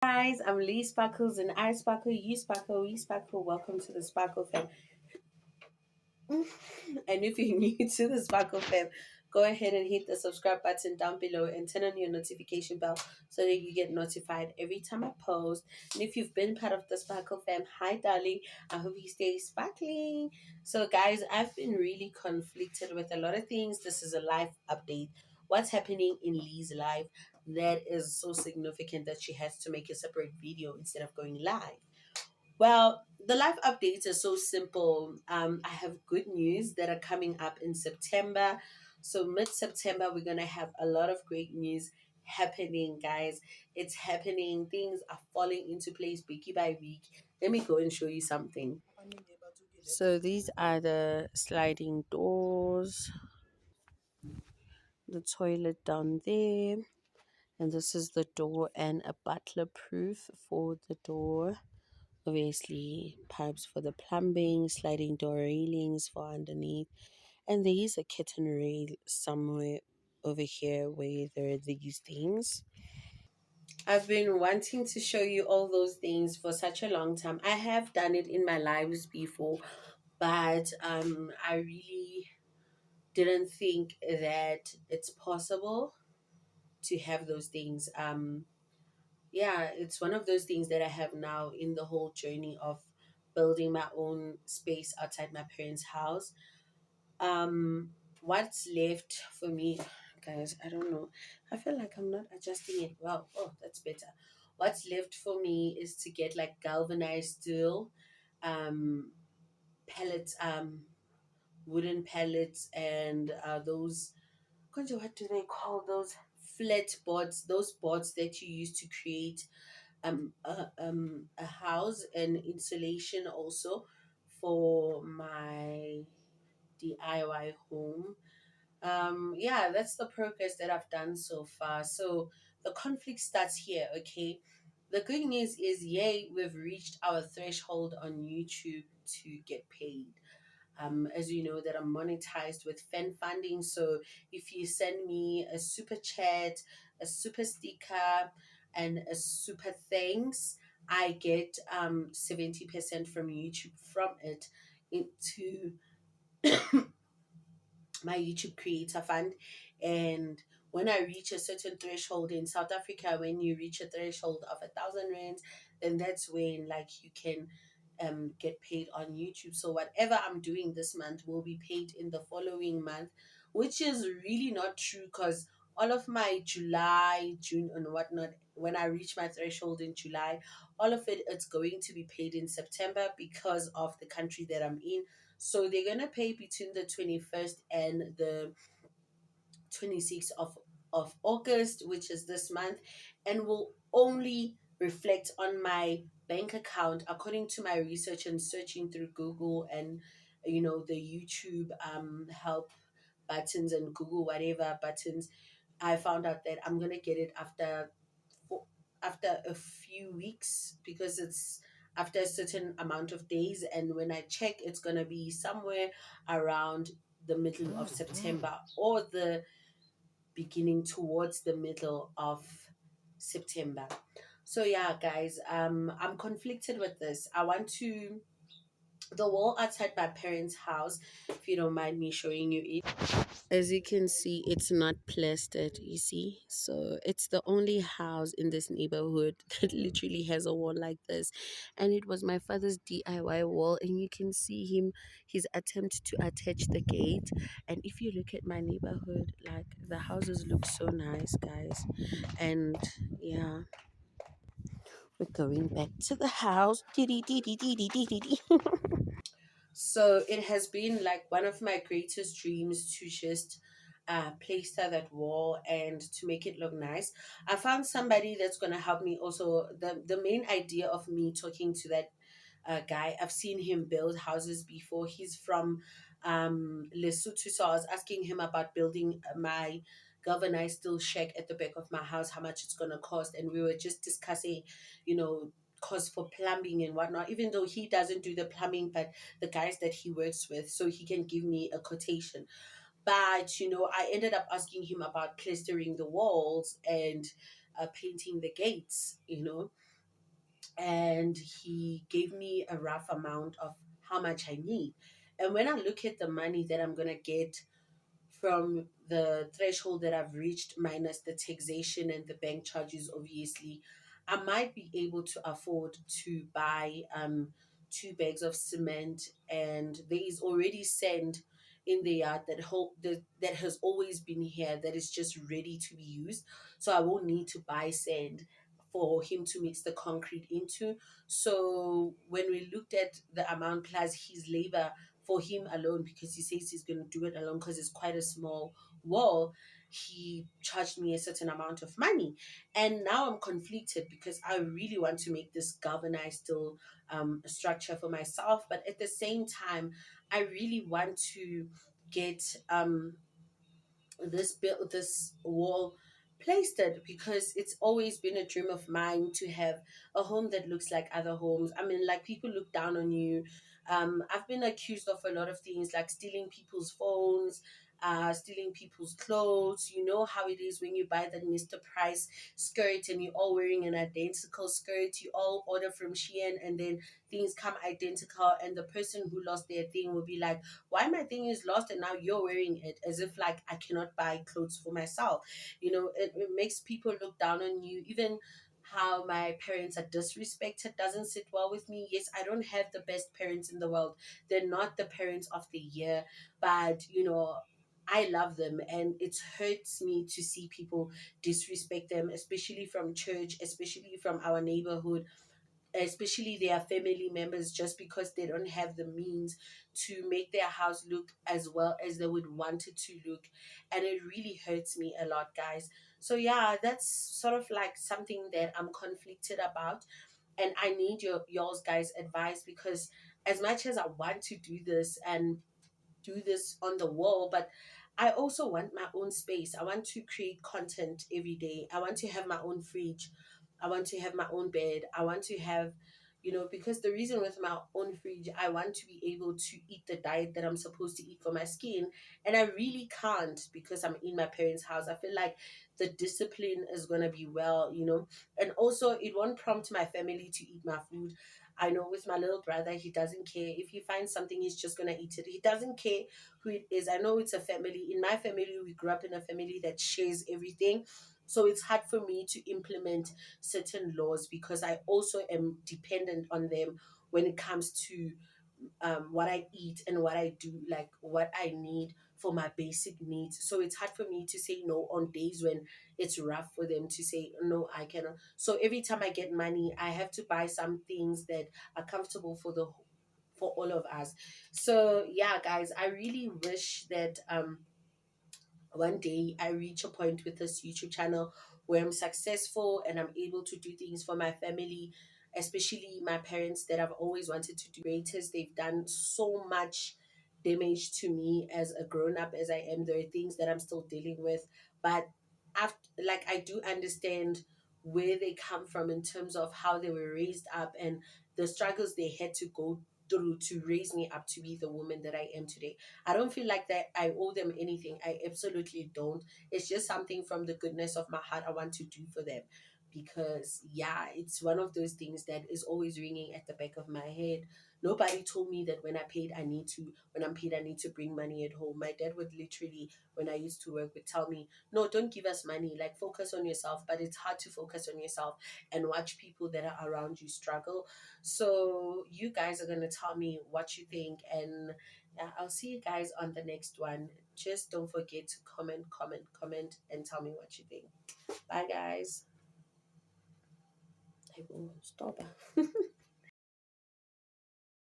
Guys, I'm Lee Sparkles and I sparkle, you sparkle, we sparkle. Welcome to the Sparkle Fam. And if you're new to the Sparkle Fam, go ahead and hit the subscribe button down below and turn on your notification bell so that you get notified every time I post. And if you've been part of the Sparkle Fam, hi darling, I hope you stay sparkling. So guys, I've been really conflicted with a lot of things. This is a life update. What's happening in Lee's life that is so significant that she has to make a separate video instead of going live? Well, the life updates are so simple. I have good news that are coming up in September. So, mid September, we're going to have a lot of great news happening, guys. It's happening. Things are falling into place week by week. Let me go and show you something. So, these are the sliding doors, the toilet down there, and this is the door and a butler proof for the door. Obviously, pipes for the plumbing, sliding door railings for underneath, and there is a kitten rail somewhere over here where there are these things. I've been wanting to show you all those things for such a long time. I have done it in my lives before, but I really didn't think that it's possible to have those things. Yeah, it's one of those things that I have now in the whole journey of building my own space outside my parents' house. What's left for me, guys? I don't know. I feel like I'm not adjusting it well. Oh, that's better. What's left for me is to get like galvanized steel, um, pellets, wooden pellets, and those. What do they call those flat boards? Those boards that you use to create a house and insulation also for my DIY home. Yeah, that's the progress that I've done so far. So the conflict starts here, okay? The good news is, yay, we've reached our threshold on YouTube to get paid. As you know, that I'm monetized with fan funding. So if you send me a super chat, a super sticker, and a super thanks, I get 70% from YouTube from it into my YouTube creator fund. And when I reach a certain threshold in South Africa, when you reach a threshold of 1,000 rands, then that's when like you can get paid on YouTube. So whatever I'm doing this month will be paid in the following month, which is really not true because all of my July, June, and whatnot, when I reach my threshold in July, all of it's going to be paid in September because of the country that I'm in. So they're gonna pay between the 21st and the 26th of August, which is this month, and will only reflect on my bank account according to my research and searching through Google and the YouTube help buttons and Google whatever buttons. I found out that I'm gonna get it for, after a few weeks because it's after a certain amount of days, and when I check, it's gonna be somewhere around the middle of September or the beginning towards the middle of September. So yeah, guys, I'm conflicted with this. I want to the wall outside my parents' house, if you don't mind me showing you it. As you can see, it's not plastered, you see. So it's the only house in this neighborhood that literally has a wall like this. And it was my father's DIY wall. And you can see his attempt to attach the gate. And if you look at my neighborhood, like the houses look so nice, guys. And yeah, we're going back to the house. Dee dee dee dee dee dee dee dee. So it has been like one of my greatest dreams to just plaster that wall and to make it look nice. I found somebody that's going to help me also. The main idea of me talking to that guy, I've seen him build houses before. He's from Lesotho, so I was asking him about building my galvanized steel shack at the back of my house, how much it's going to cost. And we were just discussing, cost for plumbing and whatnot, even though he doesn't do the plumbing, but the guys that he works with, so he can give me a quotation. But I ended up asking him about plastering the walls and painting the gates. and he gave me a rough amount of how much I need. And when I look at the money that I'm gonna get from the threshold that I've reached, minus the taxation and the bank charges, obviously, I might be able to afford to buy 2 bags of cement, and there is already sand in the yard that has always been here, that is just ready to be used. So I won't need to buy sand for him to mix the concrete into. So when we looked at the amount plus his labor for him alone, because he says he's going to do it alone because it's quite a small wall, he charged me a certain amount of money. And now I'm conflicted because I really want to make this galvanized steel structure for myself, but at the same time I really want to get this wall placed it, because it's always been a dream of mine to have a home that looks like other homes. I mean, like, people look down on you. I've been accused of a lot of things, like stealing people's phones, stealing people's clothes. You know how it is when you buy that Mr. Price skirt and you're all wearing an identical skirt. You all order from Shein and then things come identical, and the person who lost their thing will be like, why my thing is lost and now you're wearing it, as if like I cannot buy clothes for myself. It makes people look down on you. Even how my parents are disrespected doesn't sit well with me. Yes, I don't have the best parents in the world. They're not the parents of the year, but I love them, and it hurts me to see people disrespect them, especially from church, especially from our neighborhood, especially their family members, just because they don't have the means to make their house look as well as they would want it to look. And it really hurts me a lot, guys. So yeah, that's sort of like something that I'm conflicted about, and I need y'all's guys advice, because as much as I want to do this on the wall, but I also want my own space. I want to create content every day. I want to have my own fridge. I want to have my own bed. I want to have, because the reason with my own fridge, I want to be able to eat the diet that I'm supposed to eat for my skin. And I really can't because I'm in my parents' house. I feel like the discipline is going to be and also it won't prompt my family to eat my food. I know with my little brother, he doesn't care. If he finds something, he's just gonna eat it. He doesn't care who it is. I know it's a family. In my family, we grew up in a family that shares everything. So it's hard for me to implement certain laws because I also am dependent on them when it comes to what I eat and what I do, like what I need for my basic needs. So it's hard for me to say no on days when it's rough for them to say, no, I cannot. So every time I get money, I have to buy some things that are comfortable for all of us. So yeah, guys, I really wish that one day I reach a point with this YouTube channel where I'm successful and I'm able to do things for my family, especially my parents that I've always wanted to do greatest. They've done so much damage to me as a grown up as I am. There are things that I'm still dealing with, but after, like, I do understand where they come from in terms of how they were raised up and the struggles they had to go through to raise me up to be the woman that I am today. I don't feel like that I owe them anything. I absolutely don't. It's just something from the goodness of my heart I want to do for them. Because, yeah, it's one of those things that is always ringing at the back of my head. Nobody told me that when I'm paid, I need to bring money at home. My dad would literally, when I used to work, would tell me, no, don't give us money. Like, focus on yourself. But it's hard to focus on yourself and watch people that are around you struggle. So, you guys are going to tell me what you think, and yeah, I'll see you guys on the next one. Just don't forget to comment, and tell me what you think. Bye, guys. I will stop.